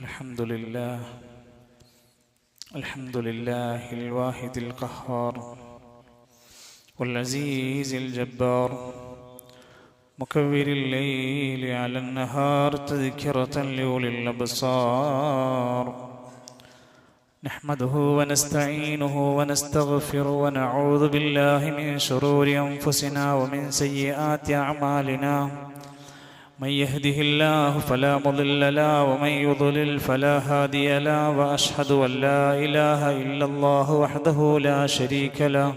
الحمد لله الواحد القهار والعزيز الجبار مكور الليل على النهار تذكرة لأولي الأبصار نحمده ونستعينه ونستغفره ونعوذ بالله من شرور أنفسنا ومن سيئات أعمالنا من يهده الله فلا مضل له ومن يضلل فلا هادي له وأشهد أن لا إله إلا الله وحده لا شريك له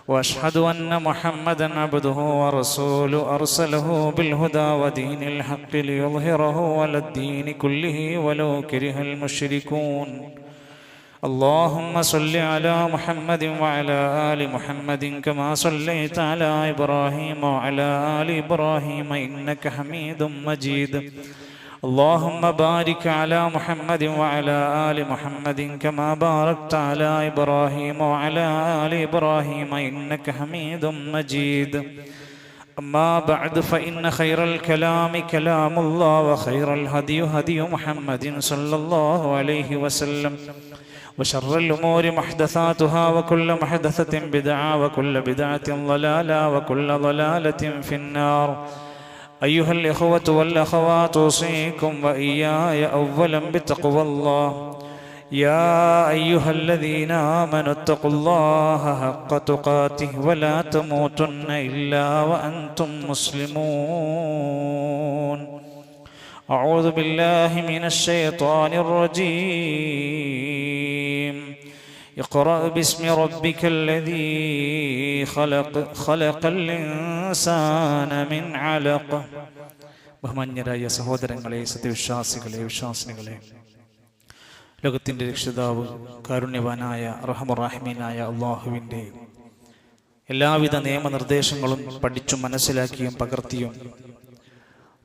وأشهد أن محمدا عبده ورسوله أرسله بالهدى ودين الحق ليظهره على الدين كله ولو كره المشركون اللهم صل على محمد وعلى آل محمد كما صليت على إبراهيم وعلى آل إبراهيم إنك حميد مجيد اللهم بارك على محمد وعلى آل محمد كما باركت على إبراهيم وعلى آل إبراهيم إنك حميد مجيد أما بعد فإن خير الكلام كلام الله وخير الهدي هدي محمد صلى الله عليه وسلم وشر الأمور محدثاتها وكل محدثة بدعة وكل بدعة ضلالة وكل ضلالة في النار أيها الإخوة والأخوات أوصيكم وإياي أولا بتقوى الله يا أيها الذين آمنوا اتقوا الله حق تقاته ولا تموتن إلا وأنتم مسلمون أعوذ بالله من الشيطان الرجيم اقرأ باسم ربك الذي خلق الإنسان من علق ബഹുമാന്യരായ സഹോദരങ്ങളെ, സത്യവിശ്വാസികളെ, വിശ്വാസിനികളെ, ലോകത്തിൻ്റെ രക്ഷിതാവ് കാരുണ്യവാനായ റഹ്മാനായ അള്ളാഹുവിൻ്റെ എല്ലാവിധ നിയമനിർദ്ദേശങ്ങളും പഠിച്ചും മനസ്സിലാക്കിയും പകർത്തിയും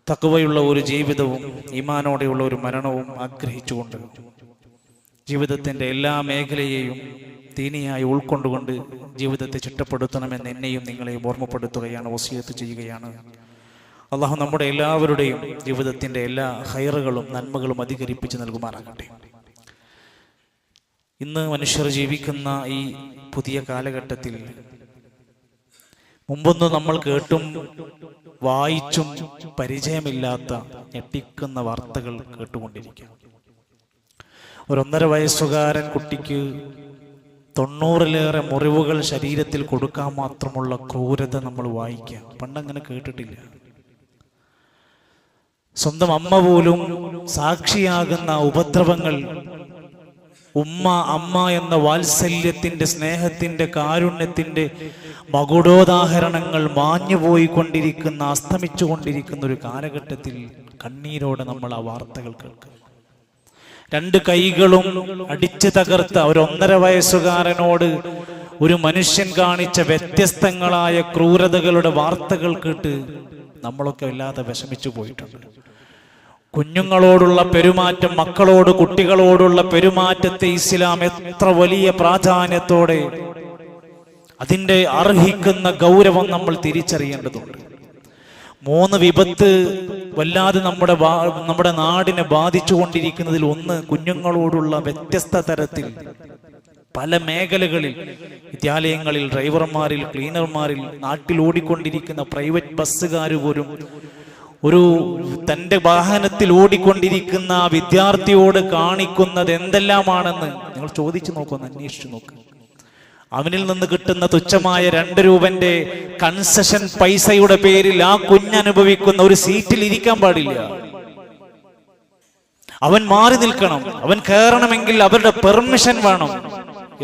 തഖ്വയുള്ള ഒരു ജീവിതവും ഈമാനോടെയുള്ള ഒരു മരണവും ആഗ്രഹിച്ചുകൊണ്ട് ജീവിതത്തിൻ്റെ എല്ലാ മേഖലയെയും ദീനിയായി ഉൾക്കൊണ്ടുകൊണ്ട് ജീവിതത്തെ ചിട്ടപ്പെടുത്തണമെന്ന് എന്നെയും നിങ്ങളെയും ഓർമ്മപ്പെടുത്തുകയാണ്, വസിയത്ത് ചെയ്യുകയാണ്. അള്ളാഹു നമ്മുടെ എല്ലാവരുടെയും ജീവിതത്തിൻ്റെ എല്ലാ ഖൈറുകളും നന്മകളും അധികരിപ്പിച്ച് നൽകുമാറാകട്ടെ. ഇന്ന് മനുഷ്യർ ജീവിക്കുന്ന ഈ പുതിയ കാലഘട്ടത്തിൽ മുമ്പൊന്നും നമ്മൾ കേട്ടും വായിച്ചും പരിചയമില്ലാത്ത ഞെട്ടിക്കുന്ന വാർത്തകൾ കേട്ടുകൊണ്ടിരിക്കുക. ഒരു 1.5 വയസ്സുകാരൻ കുട്ടിക്ക് 90-ലേറെ മുറിവുകൾ ശരീരത്തിൽ കൊടുക്കാൻ മാത്രമുള്ള ക്രൂരത നമ്മൾ വായിക്കുക. പണ്ടങ്ങനെ കേട്ടിട്ടില്ല. സ്വന്തം അമ്മ പോലും സാക്ഷിയാകുന്ന ഉപദ്രവങ്ങൾ, അമ്മ എന്ന വാത്സല്യത്തിന്റെ, സ്നേഹത്തിന്റെ, കാരുണ്യത്തിന്റെ മകുടോദാഹരണങ്ങൾ മാഞ്ഞുപോയിക്കൊണ്ടിരിക്കുന്ന, അസ്തമിച്ചുകൊണ്ടിരിക്കുന്ന ഒരു കാലഘട്ടത്തിൽ കണ്ണീരോടെ നമ്മൾ ആ വാർത്തകൾ കേൾക്കും. 2 കൈകളും അടിച്ചു തകർത്ത ഒരു 1.5 വയസ്സുകാരനോട് ഒരു മനുഷ്യൻ കാണിച്ച വ്യത്യസ്തങ്ങളായ ക്രൂരതകളുടെ വാർത്തകൾ കേട്ട് നമ്മളൊക്കെ വല്ലാതെ വിഷമിച്ചു പോയിട്ടുണ്ട്. കുഞ്ഞുങ്ങളോടുള്ള പെരുമാറ്റം, മക്കളോട്, കുട്ടികളോടുള്ള പെരുമാറ്റത്തെ ഇസ്ലാം എത്ര വലിയ പ്രാധാന്യത്തോടെ, അതിൻ്റെ അർഹിക്കുന്ന ഗൗരവം നമ്മൾ തിരിച്ചറിയേണ്ടതുണ്ട്. 3 വിപത്ത് വല്ലാതെ നമ്മുടെ നാടിനെ ബാധിച്ചുകൊണ്ടിരിക്കുന്നതിൽ ഒന്ന് കുഞ്ഞുങ്ങളോടുള്ള വ്യത്യസ്ത തരത്തിൽ പല മേഖലകളിൽ, വിദ്യാലയങ്ങളിൽ, ഡ്രൈവർമാരിൽ, ക്ലീനർമാരിൽ, നാട്ടിൽ ഓടിക്കൊണ്ടിരിക്കുന്ന പ്രൈവറ്റ് ബസ്സുകാർ പോലും തൻ്റെ വാഹനത്തിൽ ഓടിക്കൊണ്ടിരിക്കുന്ന വിദ്യാർത്ഥിയോട് കാണിക്കുന്നത് എന്തെല്ലാമാണെന്ന് നിങ്ങൾ ചോദിച്ചു നോക്കുന്നു, അന്വേഷിച്ചു നോക്ക്. അവനിൽ നിന്ന് കിട്ടുന്ന തുച്ഛമായ 2 രൂപന്റെ കൺസെഷൻ പൈസയുടെ പേരിൽ ആ കുഞ്ഞനുഭവിക്കുന്ന ഒരു സീറ്റിൽ ഇരിക്കാൻ പാടില്ല. അവൻ മാറി നിൽക്കണം. അവൻ കയറണമെങ്കിൽ അവരുടെ പെർമിഷൻ വേണം.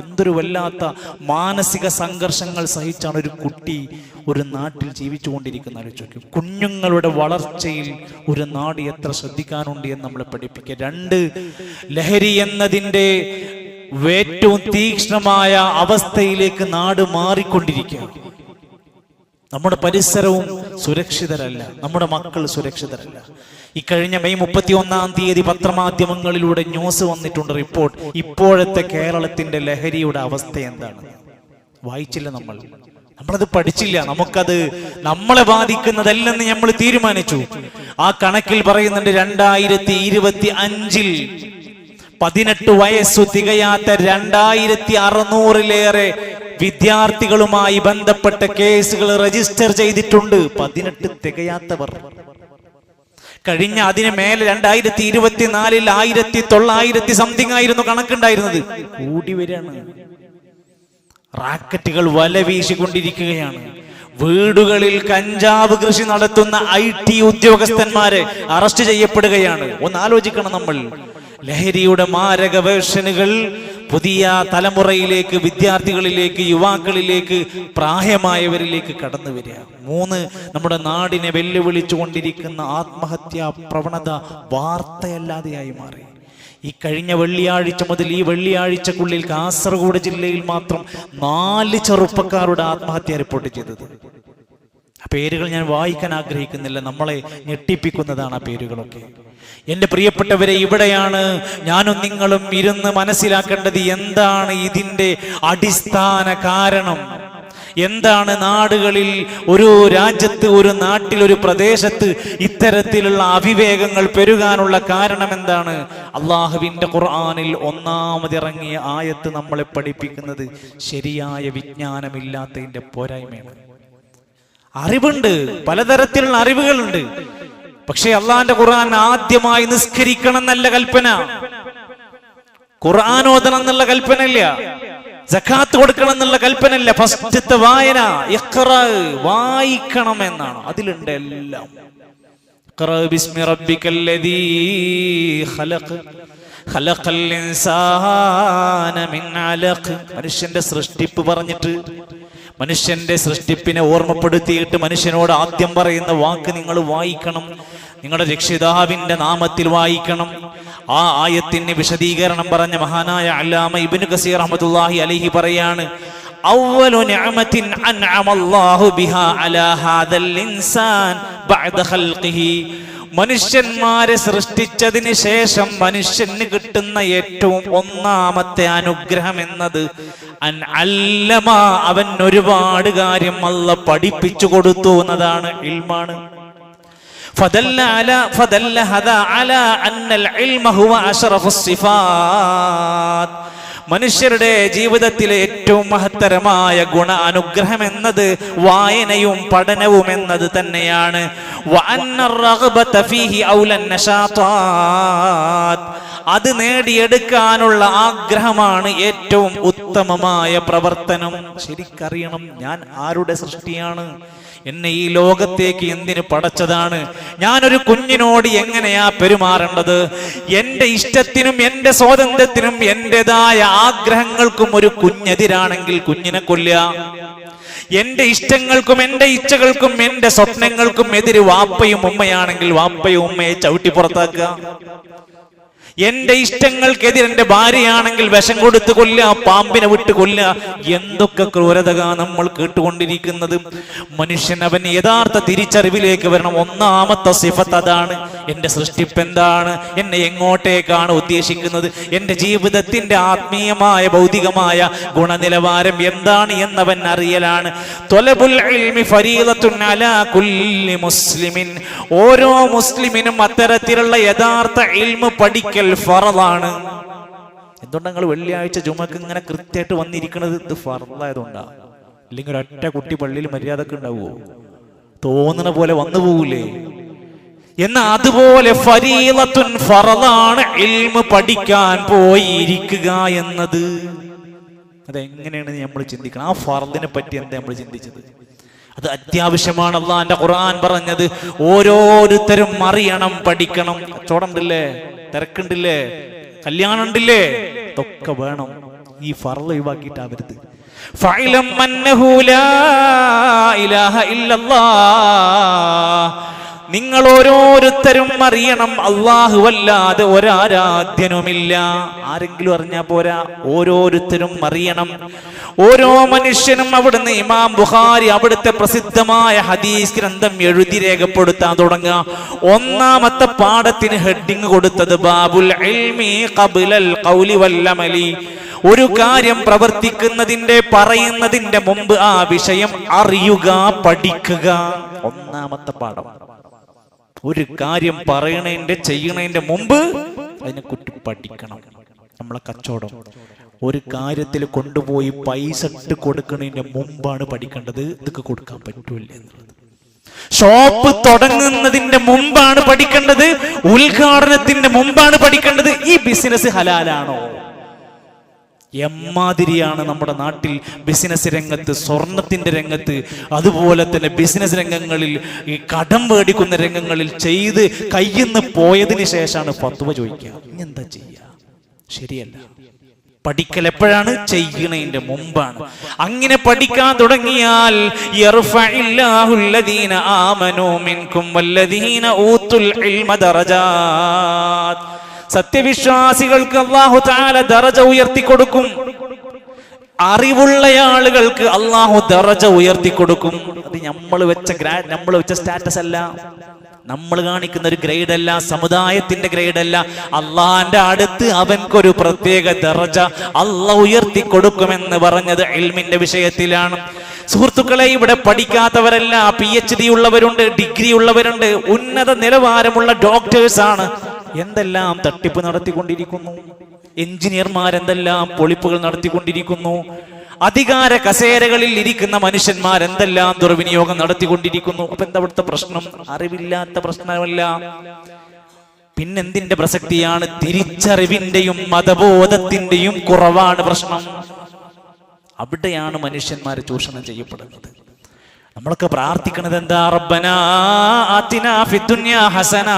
എന്തൊരു വല്ലാത്ത മാനസിക സംഘർഷങ്ങൾ സഹിച്ചാണ് ഒരു കുട്ടി ഒരു നാട്ടിൽ ജീവിച്ചുകൊണ്ടിരിക്കുന്ന ആലോചിക്കും. കുഞ്ഞുങ്ങളുടെ വളർച്ചയിൽ ഒരു നാട് എത്ര ശ്രദ്ധിക്കാനുണ്ട് എന്ന് നമ്മളെ പഠിപ്പിക്കുക. 2, ലഹരി എന്നതിൻ്റെ ഏറ്റവും തീക്ഷ്ണമായ അവസ്ഥയിലേക്ക് നാട് മാറിക്കൊണ്ടിരിക്കുക. നമ്മുടെ പരിസരവും സുരക്ഷിതരല്ല, നമ്മുടെ മക്കൾ സുരക്ഷിതരല്ല. ഇക്കഴിഞ്ഞ മെയ് 31 പത്രമാധ്യമങ്ങളിലൂടെ ന്യൂസ് വന്നിട്ടുണ്ട്, റിപ്പോർട്ട്. ഇപ്പോഴത്തെ കേരളത്തിന്റെ ലഹരിയുടെ അവസ്ഥ എന്താണ് വായിച്ചില്ല നമ്മൾ. നമ്മളത് പഠിച്ചില്ല, നമുക്കത് നമ്മളെ ബാധിക്കുന്നതല്ലെന്ന് നമ്മൾ തീരുമാനിച്ചു. ആ കണക്കിൽ പറയുന്നുണ്ട് 2025 18 വയസ്സു തികയാത്ത 2600-ലേറെ വിദ്യാർത്ഥികളുമായി ബന്ധപ്പെട്ട കേസുകൾ രജിസ്റ്റർ ചെയ്തിട്ടുണ്ട്. 18 തികയാത്തവർ. കഴിഞ്ഞ അതിന് മേലെ 2024 1900 സംതിങ് ആയിരുന്നു കണക്കുണ്ടായിരുന്നത്. കൂടി വരികയാണ്. റാക്കറ്റുകൾ വല വീശിക്കൊണ്ടിരിക്കുകയാണ്. വീടുകളിൽ കഞ്ചാവ് കൃഷി നടത്തുന്ന IT ഉദ്യോഗസ്ഥന്മാരെ അറസ്റ്റ് ചെയ്യപ്പെടുകയാണ്. ഒന്ന് ആലോചിക്കണം നമ്മൾ. ലഹരിയുടെ മാരക വേർഷനുകൾ പുതിയ തലമുറയിലേക്ക്, വിദ്യാർത്ഥികളിലേക്ക്, യുവാക്കളിലേക്ക്, പ്രായമായവരിലേക്ക് കടന്നു വരിക. 3, നമ്മുടെ നാടിനെ വെല്ലുവിളിച്ചു കൊണ്ടിരിക്കുന്ന ആത്മഹത്യാ പ്രവണത വാർത്തയല്ലാതെയായി മാറി. ഈ കഴിഞ്ഞ വെള്ളിയാഴ്ച മുതൽ ഈ വെള്ളിയാഴ്ചക്കുള്ളിൽ കാസർഗോഡ് ജില്ലയിൽ മാത്രം 4 ചെറുപ്പക്കാരുടെ ആത്മഹത്യ റിപ്പോർട്ട് ചെയ്തത്. ആ പേരുകൾ ഞാൻ വായിക്കാൻ ആഗ്രഹിക്കുന്നില്ല, നമ്മളെ ഞെട്ടിപ്പിക്കുന്നതാണ് ആ പേരുകളൊക്കെ. എന്റെ പ്രിയപ്പെട്ടവരെ, ഇവിടെയാണ് ഞാനും നിങ്ങളും ഇരുന്ന് മനസ്സിലാക്കേണ്ടത്. എന്താണ് ഇതിന്റെ അടിസ്ഥാന കാരണം? എന്താണ് നാടുകളിൽ, ഒരു രാജ്യത്ത്, ഒരു നാട്ടിൽ, ഒരു പ്രദേശത്ത് ഇത്തരത്തിലുള്ള അവിവേകങ്ങൾ പെരുകാനുള്ള കാരണം എന്താണ്? അള്ളാഹുവിന്റെ ഖുർആനിൽ ഒന്നാമതിറങ്ങിയ ആയത്ത് നമ്മളെ പഠിപ്പിക്കുന്നത് ശരിയായ വിജ്ഞാനമില്ലാത്തതിന്റെ പോരായ്മയാണ്. അറിവുണ്ട്, പലതരത്തിലുള്ള അറിവുകളുണ്ട്. പക്ഷെ അള്ളാഹിന്റെ ഖുർആൻ ആദ്യമായി നിസ്കരിക്കണം എന്നല്ല കൽപ്പന, ഖുർആൻ ഓതണം എന്നുള്ള കൽപ്പന ഇല്ല, സകാത്ത് കൊടുക്കണം എന്നുള്ള കൽപ്പന ഇല്ല. ഫസ്റ്റത്തെ വായന ഇഖ്റ, വായിക്കണം എന്നാണ്. അതിലുണ്ട് എല്ലാം. ഇഖ്റ ബിസ്മി റബ്ബിക്കല്ലദീ ഖലഖ് ഖലഖൽ ഇൻസാന മിൻ അലഖ്. മനുഷ്യന്റെ സൃഷ്ടിപ്പ് പറഞ്ഞിട്ട്, മനുഷ്യന്റെ സൃഷ്ടിപ്പിനെ ഓർമ്മപ്പെടുത്തിയിട്ട് മനുഷ്യനോട് ആദ്യം പറയുന്ന വാക്ക് നിങ്ങൾ വായിക്കണം, നിങ്ങളുടെ രക്ഷിതാവിന്റെ നാമത്തിൽ വായിക്കണം. ആ ആയത്തിന് വിശദീകരണം പറഞ്ഞ മഹാനായ അല്ലാമ ഇബ്നു കസീർ റഹ്മത്തുള്ളാഹി അലൈഹി പറയാണ്, അവ്വലു നിഅമത്തിൻ അൻഅമല്ലാഹു ബിഹാ അലാ ഹാദൽ ഇൻസാൻ ബഅദ ഖൽഖിഹി. മനുഷ്യന്മാരെ സൃഷ്ടിച്ചതിന് ശേഷം മനുഷ്യന് കിട്ടുന്ന ഏറ്റവും ഒന്നാമത്തെ അനുഗ്രഹം എന്നത് അല്ലമ, അവൻ ഒരുപാട് കാര്യം അല്ലാഹ് പഠിപ്പിച്ചു കൊടുത്തു എന്നതാണ്, ഇൽമാണ്. ഫദല്ല ഹദാ അലാ അന്നൽ ഇൽമ ഹുവ അശ്റഫുസ് സിഫാത്ത്. മനുഷ്യരുടെ ജീവിതത്തിലെ ഏറ്റവും മഹത്തരമായ ഗുണ അനുഗ്രഹം എന്നത് വായനയും പഠനവും എന്നത് തന്നെയാണ്. അത് നേടിയെടുക്കാനുള്ള ആഗ്രഹമാണ് ഏറ്റവും ഉത്തമമായ പ്രവർത്തനം. ശരിക്കറിയണം, ഞാൻ ആരുടെ സൃഷ്ടിയാണ്, എന്നെ ഈ ലോകത്തേക്ക് എന്തിനു പടച്ചതാണ്, ഞാനൊരു കുഞ്ഞിനോട് എങ്ങനെയാ പെരുമാറേണ്ടത്, എന്റെ ഇഷ്ടത്തിനും എന്റെ സ്വാതന്ത്ര്യത്തിനും എന്റേതായ ആഗ്രഹങ്ങൾക്കും ഒരു കുഞ്ഞെതിരാണെങ്കിൽ കുഞ്ഞിനെ കൊല്ലുക, എന്റെ ഇഷ്ടങ്ങൾക്കും എന്റെ ഇച്ഛകൾക്കും എന്റെ സ്വപ്നങ്ങൾക്കും എതിര് വാപ്പയും ഉമ്മയാണെങ്കിൽ വാപ്പയും ഉമ്മയെ ചവിട്ടി പുറത്താക്കുക, എന്റെ ഇഷ്ടങ്ങൾക്കെതിരെ എന്റെ ഭാര്യയാണെങ്കിൽ വിഷം കൊടുത്ത് കൊല്ലുക, പാമ്പിനെ വിട്ട് കൊല്ലുക. എന്തൊക്കെ ക്രൂരതകാ നമ്മൾ കേട്ടുകൊണ്ടിരിക്കുന്നത്. മനുഷ്യൻ അവൻ യഥാർത്ഥ തിരിച്ചറിവിലേക്ക് വരണം. ഒന്നാമത്തെ സിഫത്ത് അതാണ്. എന്റെ സൃഷ്ടിപ്പ് എന്താണ്, എന്നെ എങ്ങോട്ടേക്കാണ് ഉദ്ദേശിക്കുന്നത്, എന്റെ ജീവിതത്തിന്റെ ആത്മീയമായ ഭൗതികമായ ഗുണനിലവാരം എന്താണ് എന്നവൻ അറിയലാണ്. ത്വലബുൽ ഇൽമി ഫരീദത്തുൻ അലാ കുല്ലി മുസ്ലിമിൻ. ഓരോ മുസ്ലിമിനും അത്തരത്തിലുള്ള യഥാർത്ഥ ഇൽമ് പഠിക്കൽ ഫറളാണ്. എന്തുകൊണ്ടാണ് നിങ്ങൾ വെള്ളിയാഴ്ച ജുമക്ക് ഇങ്ങനെ കൃത്യമായിട്ട് വന്നിരിക്കുന്നത്? ഇത് ഫറളായതുകൊണ്ടാ. ഇല്ലെങ്കിൽ ഒറ്റ കുട്ടി പള്ളിയിൽ മര്യാദക്ക് ഉണ്ടാവുമോ? തോന്നുന്ന പോലെ വന്നു പോകൂലേ? എന്നാൽ അതുപോലെ ഫരീളത്തുൻ ഫറളാണ് ഇൽമ് പഠിക്കാൻ പോയിരിക്കുക എന്നത്. അതെങ്ങനെയാണ് നമ്മൾ ചിന്തിക്കണം? ആ ഫറളിനെ പറ്റി എന്താ നമ്മൾ ചിന്തിച്ചത്? അത് അത്യാവശ്യമാണ്. അല്ലാഹുവിന്റെ ഖുർആൻ പറഞ്ഞത് ഓരോരുത്തരും അറിയണം, പഠിക്കണം. കച്ചവടമുണ്ടില്ലേ, തിരക്കുണ്ടില്ലേ, കല്യാണം ഉണ്ടില്ലേ, ഇതൊക്കെ വേണം. ഈ ഫർള് ഒഴിവാക്കിയിട്ടാവരുത്. ഫഅലം അന്നഹു ലാ ഇലാഹ ഇല്ലല്ലാഹ്. നിങ്ങൾ ഓരോരുത്തരും അറിയണം, അല്ലാഹുവല്ലാതെ ഒരാരാധ്യനുമില്ല. ആരെങ്കിലും അറിഞ്ഞാ പോരാ, ഓരോരുത്തരും അറിയണം. ഓരോ മനുഷ്യനും അവിടുന്ന് ഇമാം ബുഖാരി അവിടുത്തെ പ്രസിദ്ധമായ ഹദീസ് ഗ്രന്ഥം എഴുതി രേഖപ്പെടുത്താൻ തുടങ്ങുക. ഒന്നാമത്തെ പാഠത്തിന് ഹെഡിങ് കൊടുത്തത് ബാബുൽ ഇൽമി ഖബ്ലൽ ഖൗലി വൽ അമലി. ഒരു കാര്യം പ്രവർത്തിക്കുന്നതിന്റെ പറയുന്നതിന്റെ മുമ്പ് ആ വിഷയം അറിയുക, പഠിക്കുക. ഒന്നാമത്തെ പാഠം. ഒരു കാര്യം പറയണതിന്റെ ചെയ്യണതിന്റെ മുമ്പ് അതിനെക്കുറിച്ച് പഠിക്കണം. നമ്മളെ കച്ചവടം ഒരു കാര്യത്തിൽ കൊണ്ടുപോയി പൈസ ഇട്ട് കൊടുക്കുന്നതിന്റെ മുമ്പാണ് പഠിക്കേണ്ടത്, ഇതൊക്കെ കൊടുക്കാൻ പറ്റൂല എന്നുള്ളത്. ഷോപ്പ് തുടങ്ങുന്നതിന്റെ മുമ്പാണ് പഠിക്കേണ്ടത്, ഉദ്ഘാടനത്തിന്റെ മുമ്പാണ് പഠിക്കേണ്ടത് ഈ ബിസിനസ് ഹലാലാണോ. എമ്മാതിരിയാണ് നമ്മുടെ നാട്ടിൽ ബിസിനസ് രംഗത്ത്, സ്വർണത്തിന്റെ രംഗത്ത്, അതുപോലെ തന്നെ ബിസിനസ് രംഗങ്ങളിൽ, ഈ കടം മേടിക്കുന്ന രംഗങ്ങളിൽ ചെയ്ത് കയ്യിന്ന് പോയതിന് ശേഷമാണ് ഫത്വ ചോദിക്കുക. ഇനി എന്താ ചെയ്യുക? ശരിയല്ല. പഠിക്കൽ എപ്പോഴാണ്? ചെയ്യണതിന്റെ മുമ്പാണ്. അങ്ങനെ പഠിക്കാൻ തുടങ്ങിയാൽ യർഫഇല്ലാഹുല്ലദീന ആമനൂ മിൻകും വല്ലദീന ഊതുൽ ഇൽമ ദറജാത്ത്. സത്യവിശ്വാസികൾക്ക് അല്ലാഹു തആല ദറജ ഉയർത്തി കൊടുക്കും. അറിവുള്ള ആളുകൾക്ക് അല്ലാഹു ദറജ ഉയർത്തി കൊടുക്കും. അത് നമ്മൾ വെച്ച സ്റ്റാറ്റസ് അല്ല, നമ്മൾ കാണിക്കുന്ന ഒരു ഗ്രേഡ് അല്ല, സമുദായത്തിന്റെ ഗ്രേഡ് അല്ല. അള്ളാന്റെ അടുത്ത് അവൻക്കൊരു പ്രത്യേക ദറജ അള്ളാഹ് ഉയർത്തി കൊടുക്കുമെന്ന് പറഞ്ഞത് ഇൽമിന്റെ വിഷയത്തിലാണ്. സുഹൃത്തുക്കളെ, ഇവിടെ പഠിക്കാത്തവരല്ല, PhD ഉള്ളവരുണ്ട്, ഡിഗ്രി ഉള്ളവരുണ്ട്, ഉന്നത നിലവാരമുള്ള ഡോക്ടേഴ്സ് ആണ്. എന്തെല്ലാം തട്ടിപ്പ് നടത്തിക്കൊണ്ടിരിക്കുന്നു. എഞ്ചിനീയർമാരെന്തെല്ലാം പൊളിപ്പുകൾ നടത്തിക്കൊണ്ടിരിക്കുന്നു. അധികാര കസേരകളിൽ ഇരിക്കുന്ന മനുഷ്യന്മാരെന്തെല്ലാം ദുർവിനിയോഗം നടത്തിക്കൊണ്ടിരിക്കുന്നു. അപ്പൊ എന്താ അവിടുത്തെ പ്രശ്നം? അറിവില്ലാത്ത പ്രശ്നമല്ല, പിന്നെന്തിന്റെ പ്രസക്തിയാണ്? തിരിച്ചറിവിന്റെയും മതബോധത്തിന്റെയും കുറവാണ് പ്രശ്നം. അവിടെയാണ് മനുഷ്യന്മാർ ചൂഷണം ചെയ്യപ്പെടുന്നത്. നമ്മളൊക്കെ പ്രാർത്ഥിക്കുന്നത് എന്താ? റബ്ബനാ ആതിനാ ഫിദ്ദുനിയാ ഹസന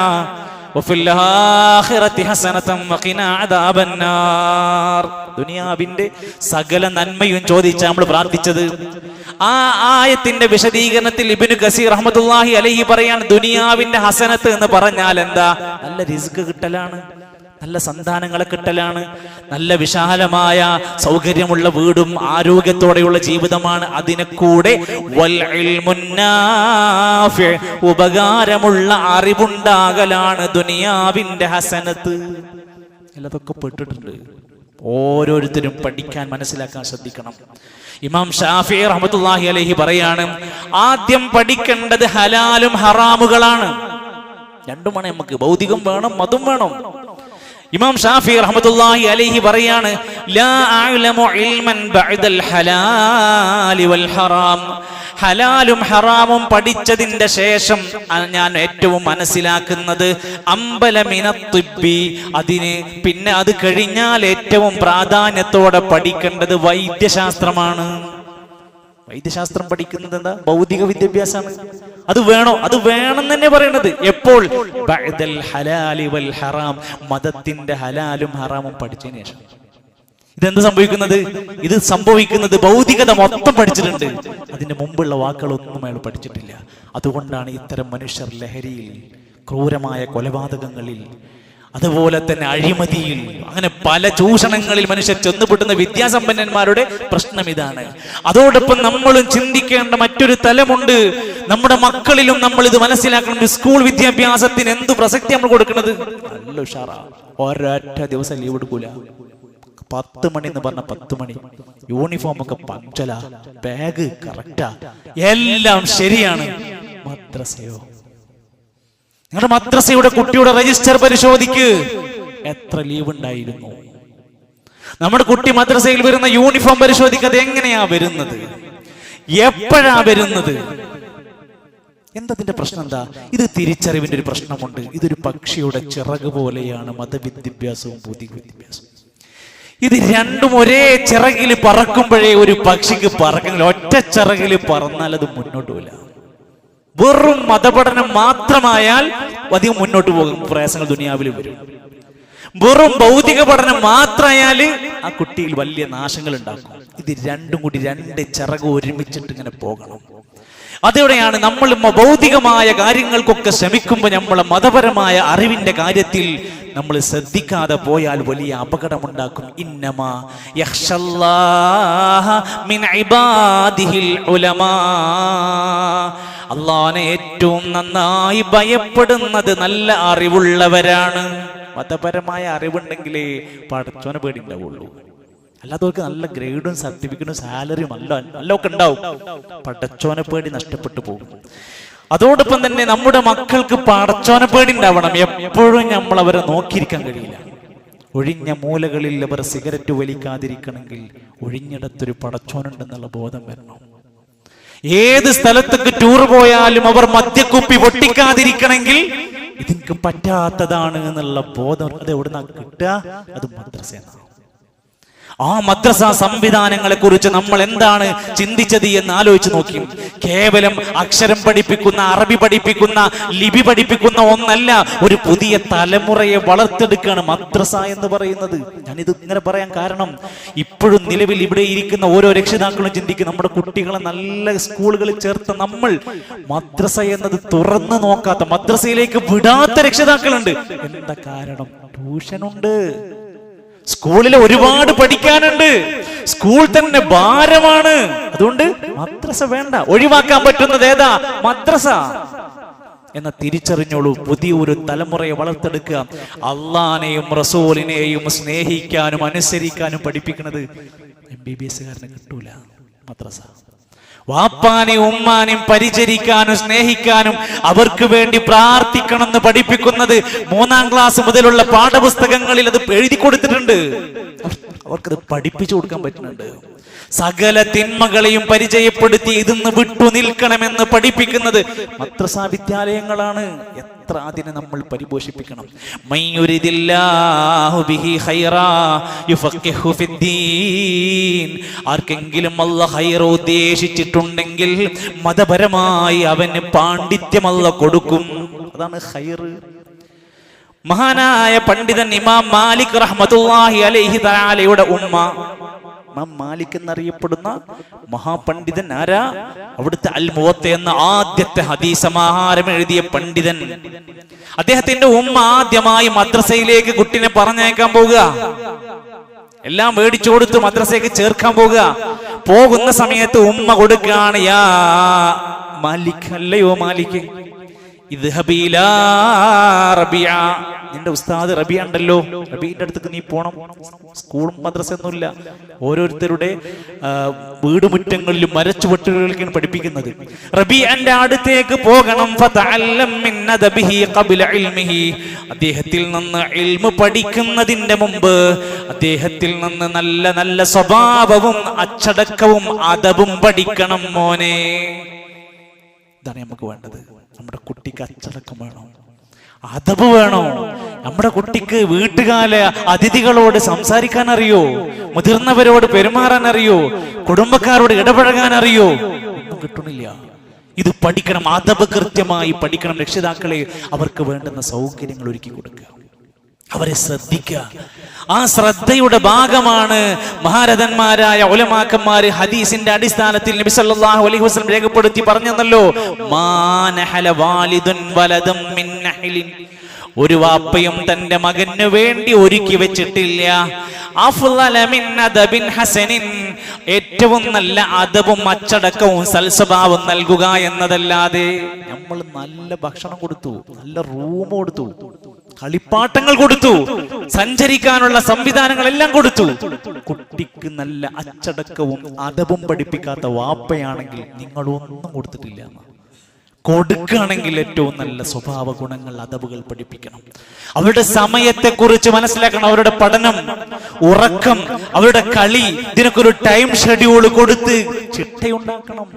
വഫിൽ ആഖിറതി ഹസനതൻ വഖിനാ അദാബന്നാർ. ദുനിയാവിന്റെ സകല നന്മയും ചോദിച്ചാ നമ്മൾ പ്രാർത്ഥിച്ചത്. ആ ആയത്തിന്റെ വിശദീകരണത്തിൽ ഇബ്നു കസീർ റഹ്മത്തുള്ളാഹി അലൈഹി പറയാണ്, ദുനിയാവിന്റെ ഹസനത്ത് എന്ന് പറഞ്ഞാൽ എന്താ? നല്ല റിസ്ക് കിട്ടലാണ്, നല്ല സന്താനങ്ങളെ കിട്ടലാണ്, നല്ല വിശാലമായ സൗകര്യമുള്ള വീടും ആരോഗ്യത്തോടെയുള്ള ജീവിതമാണ്. അതിനെ കൂടെ വൽ ഇൽമുൻ നാഫി, ഉപകാരമുള്ള അറിവുണ്ടാകലാണ് ദുനിയാവിന്റെ ഹസനത്ത്. അതൊക്കെ പെട്ടിട്ടുണ്ട്. ഓരോരുത്തരും പഠിക്കാൻ, മനസ്സിലാക്കാൻ ശ്രദ്ധിക്കണം. ഇമാം ഷാഫി റഹ്മത്തുള്ളാഹി അലൈഹി പറയാണ്, ആദ്യം പഠിക്കേണ്ടത് ഹലാലും ഹറാമുകളാണ്. രണ്ടുമാണ് നമുക്ക്. ഭൗതികം വേണം, മതം വേണം. ഇമാം ഷാഫി റഹ്മത്തുള്ളാഹി അലൈഹി പറയാണ്, ലാ അഅലമു ഇൽമൻ ബഅദൽ ഹലാലി വൽ ഹറാം. ഹലാലും ഹറാമും പഠിച്ചതിന്റെ ശേഷം ഞാൻ ഏറ്റവും മനസ്സിലാക്കുന്നത് അംബല മിനത്ത് തിബ്ബി, പിന്നെ അത് കഴിഞ്ഞാൽ ഏറ്റവും പ്രാധാന്യത്തോടെ പഠിക്കേണ്ടത് വൈദ്യശാസ്ത്രമാണ്. വൈദ്യശാസ്ത്രം പഠിക്കുന്നത് എന്താ? ഭൗതിക വിദ്യാഭ്യാസമാണ്. അത് വേണോ? അത് വേണം തന്നെ പറയണത്. എപ്പോൾ? ബഅദൽ ഹലാലി വൽ ഹറാം, മതത്തിന്റെ ഹലാലും ഹറാമും പഠിച്ചതിന് ശേഷം. ഇതെന്ത് സംഭവിക്കുന്നത്? ഇത് സംഭവിക്കുന്നത് ഭൗതികത മൊത്തം പഠിച്ചിട്ടുണ്ട്, അതിന്റെ മുമ്പുള്ള വാക്കുകളൊന്നും അയാൾ പഠിച്ചിട്ടില്ല. അതുകൊണ്ടാണ് ഇത്തരം മനുഷ്യർ ലഹരിയിൽ, ക്രൂരമായ കൊലപാതകങ്ങളിൽ, അതുപോലെ തന്നെ അഴിമതിയിൽ, അങ്ങനെ പല ചൂഷണങ്ങളിൽ മനുഷ്യർ ചെന്നുപെട്ടുന്ന വിദ്യാസമ്പന്നന്മാരുടെ പ്രശ്നം ഇതാണ്. അതോടൊപ്പം നമ്മളും ചിന്തിക്കേണ്ട മറ്റൊരു തലമുണ്ട്. നമ്മുടെ മക്കളിലും നമ്മൾ ഇത് മനസ്സിലാക്കണം. സ്കൂൾ വിദ്യാഭ്യാസത്തിന് എന്ത് പ്രസക്തി നമ്മൾ കൊടുക്കുന്നത്? നല്ല ഉഷാറാ, ഒരൊറ്റ ദിവസം ലീവ് എടുക്കൂല. 10 മണി എന്ന് പറഞ്ഞ 10 മണി, യൂണിഫോം ഒക്കെ പഞ്ചല, ബാഗ് കറക്റ്റാ, എല്ലാം ശരിയാണ്. മദ്രസയോ? നിങ്ങളുടെ മദ്രസയുടെ കുട്ടിയുടെ രജിസ്റ്റർ പരിശോധിക്ക്, എത്ര ലീവ് ഉണ്ടായിരുന്നു? നമ്മുടെ കുട്ടി മദ്രസയിൽ വരുന്ന യൂണിഫോം പരിശോധിക്കാതെ എങ്ങനെയാ വരുന്നത്? എപ്പോഴാ വരുന്നത്? എന്തതിന്റെ പ്രശ്നം എന്താ? ഇത് തിരിച്ചറിവിന്റെ ഒരു പ്രശ്നമുണ്ട്. ഇതൊരു പക്ഷിയുടെ ചിറക് പോലെയാണ് മതവിദ്യാഭ്യാസവും ഭൗതിക വിദ്യാഭ്യാസവും. ഇത് രണ്ടും ഒരേ ചിറകിൽ പറക്കുമ്പോഴേ ഒരു പക്ഷിക്ക് പറക്കുന്നില്ല. ഒറ്റ ചിറകിൽ പറന്നാൽ അത് മുന്നോട്ട് പോകില്ല. വെറും മതപഠനം മാത്രമായാൽ അധികം മുന്നോട്ട് പോകും, പ്രയാസങ്ങൾ ദുനിയാവിൽ വരും. വെറും ഭൗതിക പഠനം മാത്രമായാല് ആ കുട്ടിയിൽ വലിയ നാശങ്ങൾ ഉണ്ടാക്കും. ഇത് രണ്ടും കൂടി, രണ്ട് ചിറക് ഒരുമിച്ചിട്ട് ഇങ്ങനെ പോകണം. അതോടെയാണ് നമ്മൾ ഭൗതികമായ കാര്യങ്ങൾക്കൊക്കെ ശ്രമിക്കുമ്പോൾ നമ്മളെ മതപരമായ അറിവിന്റെ കാര്യത്തിൽ നമ്മൾ ശ്രദ്ധിക്കാതെ പോയാൽ വലിയ അപകടമുണ്ടാക്കും. ഇന്നമാ യഖ്ഷല്ലാഹ മിൻ ഇബാദിഹിൽ ഉലമാ. അല്ലാഹുവിനെ ഏറ്റവും നന്നായി ഭയപ്പെടുന്നത് നല്ല അറിവുള്ളവരാണ്. മതപരമായ അറിവുണ്ടെങ്കിലേ പടച്ചോനെ പേടിയുണ്ടാവുള്ളൂ. അല്ലാത്തവർക്ക് നല്ല ഗ്രേഡും സർട്ടിഫിക്കറ്റും സാലറിയും നല്ല ഒക്കെ ഉണ്ടാവും. പടച്ചോനെ പേടി നഷ്ടപ്പെട്ടു പോകും. അതോടൊപ്പം തന്നെ നമ്മുടെ മക്കൾക്ക് പടച്ചോനെ പേടി ഉണ്ടാവണം. എപ്പോഴും നമ്മൾ അവരെ നോക്കിയിരിക്കാൻ കഴിയില്ല. ഒഴിഞ്ഞ മൂലകളിൽ അവർ സിഗരറ്റ് വലിക്കാതിരിക്കണമെങ്കിൽ ഒഴിഞ്ഞിടത്തൊരു പടച്ചോനുണ്ടെന്നുള്ള ബോധം വരണം. ഏത് സ്ഥലത്തേക്ക് ടൂർ പോയാലും അവർ മദ്യക്കുപ്പി പൊട്ടിക്കാതിരിക്കണമെങ്കിൽ ഇതെനിക്ക് പറ്റാത്തതാണ് എന്നുള്ള ബോധം അത് എവിടുന്നാ കിട്ടുക? അത് മദ്രസയാണ്. ആ മദ്രസ സംവിധാനങ്ങളെ കുറിച്ച് നമ്മൾ എന്താണ് ചിന്തിച്ചത് എന്ന് ആലോചിച്ച് നോക്കി. കേവലം അക്ഷരം പഠിപ്പിക്കുന്ന, അറബി പഠിപ്പിക്കുന്ന, ലിപി പഠിപ്പിക്കുന്ന ഒന്നല്ല, ഒരു പുതിയ തലമുറയെ വളർത്തെടുക്കുകയാണ് മദ്രസ എന്ന് പറയുന്നത്. ഞാനിത് ഇങ്ങനെ പറയാൻ കാരണം, ഇപ്പോഴും നിലവിൽ ഇവിടെ ഇരിക്കുന്ന ഓരോ രക്ഷിതാക്കളും ചിന്തിക്കും, നമ്മുടെ കുട്ടികളെ നല്ല സ്കൂളുകളിൽ ചേർത്ത് നമ്മൾ മദ്രസ എന്നത് തുറന്നു നോക്കാത്ത, മദ്രസയിലേക്ക് വിടാത്ത രക്ഷിതാക്കളുണ്ട്. എന്താ കാരണം? ട്യൂഷനുണ്ട്, സ്കൂളിൽ ഒരുപാട് പഠിക്കാനുണ്ട്, സ്കൂൾ തന്നെ ഭാരമാണ്. അതുകൊണ്ട് മദ്രസ വേണ്ട, ഒഴിവാക്കാൻ പറ്റുന്നത് ഏതാ? മദ്രസ എന്ന തിരിച്ചറിഞ്ഞോളൂ. പുതിയൊരു തലമുറയെ വളർത്തെടുക്കുക. അള്ളാനെയും റസൂലിനെയും സ്നേഹിക്കാനും അനുസരിക്കാനും പഠിപ്പിക്കുന്നത് MBBS കാരന് കിട്ടൂല. മദ്രസ വാപ്പാനെയും ഉമ്മാനെയും പരിചരിക്കാനും സ്നേഹിക്കാനും അവർക്ക് വേണ്ടി പ്രാർത്ഥിക്കണമെന്ന് പഠിപ്പിക്കുന്നത് 3ാം ക്ലാസ് മുതലുള്ള പാഠപുസ്തകങ്ങളിൽ അത് എഴുതി കൊടുത്തിട്ടുണ്ട്. അവർക്കത് പഠിപ്പിച്ചു കൊടുക്കാൻ പറ്റുന്നുണ്ട്. സകല തിന്മകളെയും പരിചയപ്പെടുത്തി ഇതിന്ന് വിട്ടു നിൽക്കണമെന്ന് പഠിപ്പിക്കുന്നത് മദ്രസ വിദ്യാലയങ്ങളാണ്. എത്ര അതിനെ നമ്മൾ പരിപോഷിപ്പിക്കണം. ആർക്കെങ്കിലും അല്ലാഹ് ഖൈർ ഉദ്ദേശിച്ചിട്ടുണ്ടെങ്കിൽ മതപരമായി അവന് പാണ്ഡിത്യം അല്ലാഹ് കൊടുക്കും. അതാണ് ഖൈർ. മഹാനായ പണ്ഡിതൻ ഇമാം മാലിക് റഹ്മത്തുള്ളാഹി അലൈഹി തആലയുടെ ഉമ്മ, ഇമാം മാലിക് എന്നറിയപ്പെടുന്ന മഹാപണ്ഡിതൻ ആരാ? അവിടുത്തെ അൽ മുവത്ത എന്ന ആദ്യത്തെ ഹദീസ് സമാഹാരം എഴുതിയ പണ്ഡിതൻ. അദ്ദേഹത്തിന്റെ ഉമ്മ ആദ്യമായി മദ്രസയിലേക്ക് കുട്ടിനെ പറഞ്ഞയക്കാൻ പോകുക. എല്ലാം മേടിച്ചു കൊടുത്ത് മദ്രസയ്ക്ക് ചേർക്കാൻ പോകുക. പോകുന്ന സമയത്ത് ഉമ്മ കൊടുക്കുകയാണ്, യാ മാലിക്, അല്ലയോ മാലിക്, നിന്റെ ഉസ്താദ് റബിയ ഉണ്ടല്ലോ, റബീന്റെ അടുത്തേക്ക് നീ പോണം. സ്കൂളും മദ്രസ ഒന്നുമില്ല, ഓരോരുത്തരുടെ വീടുമുറ്റങ്ങളിലും മരച്ചുവട്ടുകളിലേക്കാണ് പഠിപ്പിക്കുന്നത്. റബീഅന്റെ അടുത്തേക്ക് പോകണം. അദ്ദേഹത്തിൽ നിന്ന് ഇൽമു പഠിക്കുന്നതിന്റെ മുമ്പ് അദ്ദേഹത്തിൽ നിന്ന് നല്ല നല്ല സ്വഭാവവും അച്ചടക്കവും അദബും പഠിക്കണം മോനെ. ഇതാണ് നമുക്ക് വേണ്ടത്. നമ്മുടെ കുട്ടിക്ക് അച്ചടക്കം വേണം, അദബ് വേണോ? നമ്മുടെ കുട്ടിക്ക് വീട്ടുകാല അതിഥികളോട് സംസാരിക്കാൻ അറിയോ? മുതിർന്നവരോട് പെരുമാറാൻ അറിയോ? കുടുംബക്കാരോട് ഇടപഴകാൻ അറിയോ? ഒന്നും കിട്ടണില്ല. ഇത് പഠിക്കണം, അദബ് കൃത്യമായി പഠിക്കണം. രക്ഷിതാക്കളെ അവർക്ക് വേണ്ടുന്ന സൗകര്യങ്ങൾ ഒരുക്കി കൊടുക്കുക, അവരെ ശ്രദ്ധിക്കുക. ആ ശ്രദ്ധയുടെ ഭാഗമാണ് മഹാരഥന്മാരായ ഉലമാക്കന്മാര് ഹദീസിന്റെ അടിസ്ഥാനത്തിൽ നബി സല്ലല്ലാഹു അലൈഹി വസല്ലം രേഖപ്പെടുത്തി പറഞ്ഞല്ലോ, മാനഹല വാലിദുൻ വലദം മിൻ നഹ്ലിൻ. ഒരു വാപ്പയും തന്റെ മകന് വേണ്ടി ഒരുക്കി വെച്ചിട്ടില്ല അഫ്ളല മിൻ അദബിൻ ഹസനിൻ, ഏറ്റവും നല്ല അദബും അച്ചടക്കവും സൽസ്വഭാവം നൽകുക എന്നതല്ലാതെ. നമ്മൾ നല്ല ഭക്ഷണം കൊടുത്തു, നല്ല റൂം കൊടുത്തു, കളിപ്പാട്ടങ്ങൾ കൊടുത്തു, സഞ്ചരിക്കാനുള്ള സംവിധാനങ്ങളെല്ലാം കൊടുത്തു. കുട്ടിക്ക് നല്ല അച്ചടക്കവും അദബും പഠിപ്പിക്കാത്ത വാപ്പയാണെങ്കിൽ നിങ്ങളൊന്നും കൊടുത്തിട്ടില്ല. കൊടുക്കുകയാണെങ്കിൽ ഏറ്റവും നല്ല സ്വഭാവ ഗുണങ്ങൾ, അദബുകൾ പഠിപ്പിക്കണം. അവരുടെ സമയത്തെക്കുറിച്ച് മനസ്സിലാക്കണം. അവരുടെ പഠനം, ഉറക്കം, അവരുടെ കളി, ഇതിനൊക്കെ ഒരു ടൈം ഷെഡ്യൂൾ കൊടുത്ത് ചിട്ടയുണ്ടാക്കണം.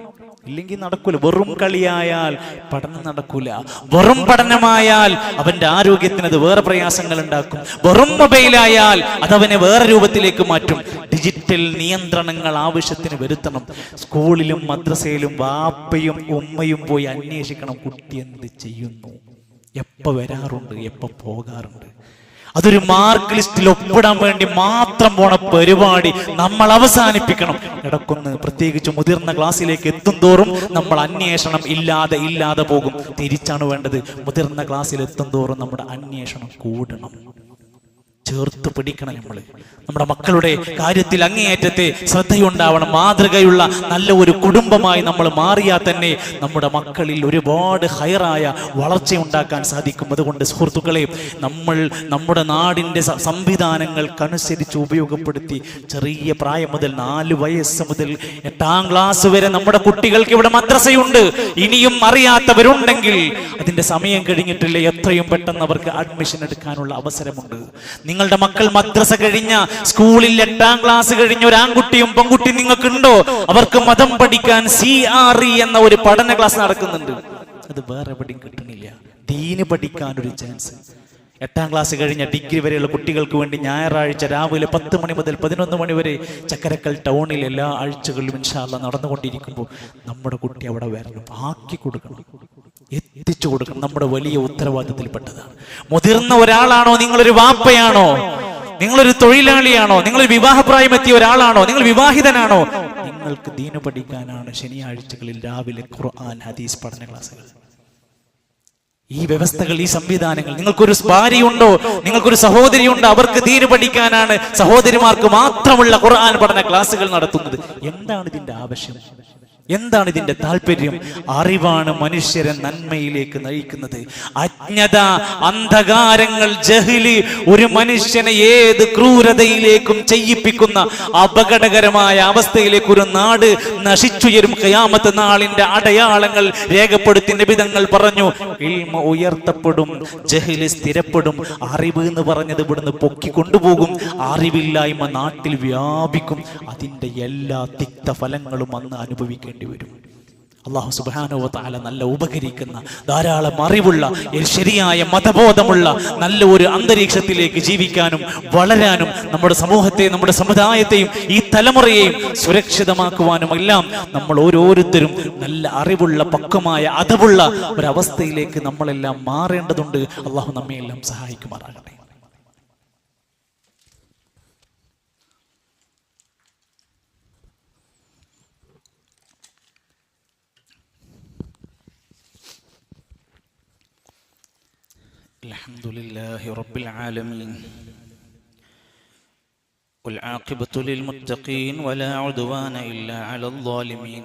ഇല്ലെങ്കിൽ നടക്കൂല. വെറും കളിയായാൽ പഠനം നടക്കൂല. വെറും പഠനമായാൽ അവന്റെ ആരോഗ്യത്തിന് അത് വേറെ പ്രയാസങ്ങൾ ഉണ്ടാക്കും. വെറും മൊബൈലായാൽ അതവനെ വേറെ രൂപത്തിലേക്ക് മാറ്റും. ഡിജിറ്റൽ നിയന്ത്രണങ്ങൾ ആവശ്യത്തിന് വരുത്തണം. സ്കൂളിലും മദ്രസയിലും വാപ്പയും ഉമ്മയും പോയി അന്വേഷിക്കണം, കുട്ടി എന്ത് ചെയ്യുന്നു, എപ്പോൾ വരാറുണ്ട്, എപ്പോൾ പോകാറുണ്ട്. അതൊരു മാർക്ക് ലിസ്റ്റിൽ ഒപ്പിടാൻ വേണ്ടി മാത്രം പോണ പരിപാടി നമ്മൾ അവസാനിപ്പിക്കണം. ഇടക്കൊന്ന് പ്രത്യേകിച്ച് മുതിർന്ന ക്ലാസ്സിലേക്ക് എത്തും തോറും നമ്മൾ അന്വേഷണം ഇല്ലാതെ പോകും. തിരിച്ചാണ് വേണ്ടത്. മുതിർന്ന ക്ലാസ്സിൽ എത്തും തോറും നമ്മുടെ അന്വേഷണം കൂടണം, ചേർത്ത് പിടിക്കണം. നമ്മുടെ മക്കളുടെ കാര്യത്തിൽ അങ്ങേയറ്റത്തെ ശ്രദ്ധയുണ്ടാവണം. മാതൃകയുള്ള നല്ല ഒരു കുടുംബമായി നമ്മൾ മാറിയാൽ തന്നെ നമ്മുടെ മക്കളിൽ ഒരുപാട് ഹൈറായ വളർച്ചയുണ്ടാക്കാൻ സാധിക്കും. അതുകൊണ്ട് സുഹൃത്തുക്കളെ, നമ്മൾ നമ്മുടെ നാടിൻ്റെ സംവിധാനങ്ങൾക്കനുസരിച്ച് ഉപയോഗപ്പെടുത്തി ചെറിയ പ്രായം മുതൽ 4 വയസ്സ് മുതൽ 8ാം ക്ലാസ് വരെ നമ്മുടെ കുട്ടികൾക്ക് ഇവിടെ മദ്രസയുണ്ട്. ഇനിയും അറിയാത്തവരുണ്ടെങ്കിൽ അതിൻ്റെ സമയം കഴിഞ്ഞിട്ടില്ല, എത്രയും പെട്ടെന്ന് അവർക്ക് അഡ്മിഷൻ എടുക്കാനുള്ള അവസരമുണ്ട്. നിങ്ങളുടെ മക്കൾ മദ്രസ കഴിഞ്ഞ സ്കൂളിൽ 8ാം ക്ലാസ് കഴിഞ്ഞ ഒരു ആൺകുട്ടിയും പെൺകുട്ടിയും നിങ്ങൾക്കുണ്ടോ? അവർക്ക് മതം പഠിക്കാൻ CRE എന്ന ഒരു പഠന ക്ലാസ് നടക്കുന്നുണ്ട്. അത് വേറെ എവിടെയും കിട്ടുന്നില്ല. ദീന് പഠിക്കാൻ ഒരു ചാൻസ്. 8ാം ക്ലാസ് കഴിഞ്ഞ ഡിഗ്രി വരെയുള്ള കുട്ടികൾക്ക് വേണ്ടി ഞായറാഴ്ച രാവിലെ 10 മണി മുതൽ 11 മണി വരെ ചക്കരക്കൽ ടൗണിൽ എല്ലാ ആഴ്ചകളിലും ഇൻഷാ അല്ലാഹ് നടന്നുകൊണ്ടിരിക്കുമ്പോൾ നമ്മുടെ കുട്ടി അവിടെ വരണം, ആക്കി കൊടുക്കണം, എത്തിച്ചു കൊടുക്കണം. നമ്മുടെ വലിയ ഉത്തരവാദിത്തത്തിൽപ്പെട്ടതാണ്. മുതിർന്ന ഒരാളാണോ, നിങ്ങളൊരു വാപ്പയാണോ, നിങ്ങളൊരു തൊഴിലാളിയാണോ, നിങ്ങളൊരു വിവാഹപ്രായം എത്തിയ ഒരാളാണോ, നിങ്ങൾ വിവാഹിതനാണോ, നിങ്ങൾക്ക് ദീന് പഠിക്കാനാണ് ശനിയാഴ്ചകളിൽ രാവിലെ ഖുർആൻ ഹദീസ് പഠന ക്ലാസ്സുകൾ. ഈ വ്യവസ്ഥകൾ, ഈ സംവിധാനങ്ങൾ. നിങ്ങൾക്കൊരു ഭാര്യയുണ്ടോ, നിങ്ങൾക്കൊരു സഹോദരിയുണ്ടോ, അവർക്ക് ദീന് പഠിക്കാനാണ് സഹോദരിമാർക്ക് മാത്രമുള്ള ഖുർആൻ പഠന ക്ലാസ്സുകൾ നടത്തുന്നത്. എന്താണ് ഇതിന്റെ ആവശ്യം? എന്താണ് ഇതിന്റെ താല്പര്യം? അറിവാണ് മനുഷ്യരെ നന്മയിലേക്ക് നയിക്കുന്നത്. അജ്ഞത, അന്ധകാരങ്ങൾ, ജഹ്ല് ഒരു മനുഷ്യനെ ഏത് ക്രൂരതയിലേക്കും ചെയ്യിപ്പിക്കുന്ന അപകടകരമായ അവസ്ഥയിലേക്ക് ഒരു നാട് നശിച്ചുയരും. ഖിയാമത്ത് നാളിന്റെ അടയാളങ്ങൾ രേഖപ്പെടുത്തി നബിതങ്ങൾ പറഞ്ഞു, ഇൽമ ഉയർത്തപ്പെടും, ജഹ്ല് സ്ഥിരപ്പെടും. അറിവ് എന്ന് പറഞ്ഞത് ഇവിടുന്ന് പൊക്കിക്കൊണ്ടുപോകും. അറിവില്ലായ്മ നാട്ടിൽ വ്യാപിക്കും. അതിന്റെ എല്ലാ തിക്തഫലങ്ങളും അന്ന് അനുഭവിക്കേണ്ടി വരും. അല്ലാഹു സുബ്ഹാനഹു വ തആല നല്ല ഉപകരിക്കുന്ന, ധാരാളം അറിവുള്ള, ശരിയായ മതബോധമുള്ള നല്ല ഒരു അന്തരീക്ഷത്തിലേക്ക് ജീവിക്കാനും വളരാനും നമ്മുടെ സമൂഹത്തെ, നമ്മുടെ സമുദായത്തെയും ഈ തലമുറയെയും സുരക്ഷിതമാക്കുവാനും എല്ലാം നമ്മൾ ഓരോരുത്തരും നല്ല അറിവുള്ള, പക്വമായ, അതവുള്ള ഒരവസ്ഥയിലേക്ക് നമ്മളെല്ലാം മാറേണ്ടതുണ്ട്. അല്ലാഹു നമ്മെ എല്ലാം സഹായിക്കുമാറാകട്ടെ. അൽഹംദുലില്ലാഹി റബ്ബിൽ ആലമീൻ വൽ ആഖിബത്തു ലിൽ മുത്തഖീൻ വലാ ഉദ്വാന ഇല്ലാ അലൽ ളാലിമീൻ